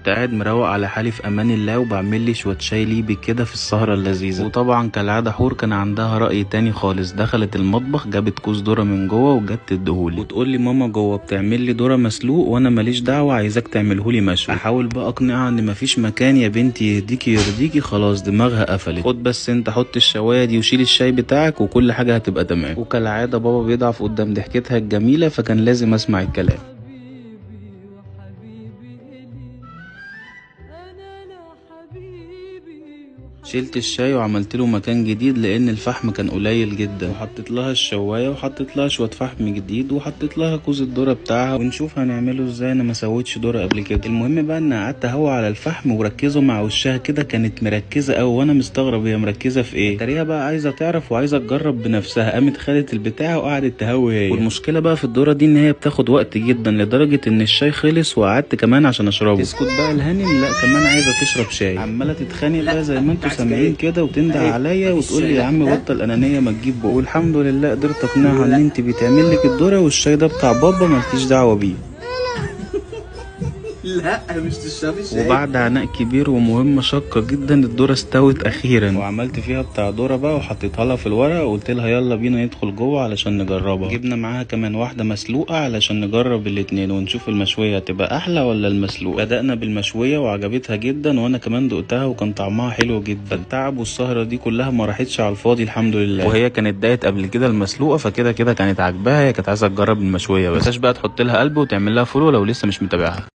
كنت قاعد مروق على حالي في امان الله وبعمل لي شويه شاي ليبي كده في السهره اللذيذه. وطبعا كالعاده حور كان عندها راي تاني خالص، دخلت المطبخ جابت كوز ذره من جوه وجت تديهولي وتقول لي ماما جوه بتعمل لي ذره مسلوق وانا ماليش دعوه، عايزاك تعملهولي مشوي. احاول بقى اقنعها ان مفيش مكان يا بنتي، يهديكي يرضيكي، خلاص دماغها قفلت. خد بس انت حط الشوايه دي وشيل الشاي بتاعك وكل حاجه هتبقى تمام. وكالعاده بابا بيضعف قدام ضحكتها الجميله، فكان لازم اسمع الكلام. شلت الشاي وعملت له مكان جديد لان الفحم كان قليل جدا، وحطيت لها الشوايه وحطيت لها شويه فحم جديد وحطيت لها كوز الذره بتاعها، ونشوف هنعمله ازاي. انا ما سويتش ذره قبل كده. المهم بقى ان قعدت اهوى على الفحم وركزوا مع وشها كده، كانت مركزه قوي وانا مستغرب هي مركزه في ايه. تريها بقى عايزه تعرف وعايزه تجرب بنفسها، قامت خدت البتاع وقعدت تهوي هي. والمشكله بقى في الذره دي ان هي بتاخد وقت جدا، لدرجه ان الشاي خلص وقعدت كمان عشان اشربه. تسكت بقى الهانم، لا كمان عايزه تشرب شاي، عماله تتخانق بقى زي ما انتوا سامعين كده، وتنده عليا وتقول لي يا عم بطل انانيه ما تجيب بقى. والحمد لله قدرت اقنعها ان انت بتعمل لك الذره والشاي ده بتاع بابا مالكيش دعوه بيه. لا مش تشربي شاي. وبعد عناء كبير ومهمه شاقه جدا الذره استوت اخيرا، وعملت فيها بتاع ذره بقى وحطيتها لها في الورق وقلت لها يلا بينا ندخل جوه علشان نجربها. جبنا معاها كمان واحده مسلوقه علشان نجرب الاتنين ونشوف المشويه هتبقى احلى ولا المسلوقه. بدأنا بالمشويه وعجبتها جدا وانا كمان دقتها وكان طعمها حلو جدا. التعب والسهره دي كلها ما راحتش على الفاضي الحمد لله. وهي كانت دايت قبل كده المسلوقه، فكده كده كانت عاجباها، هي كانت عايزه تجرب المشويه بس. بقى تحط لها قلب وتعمل لها فولو لو لسه مش متابعها.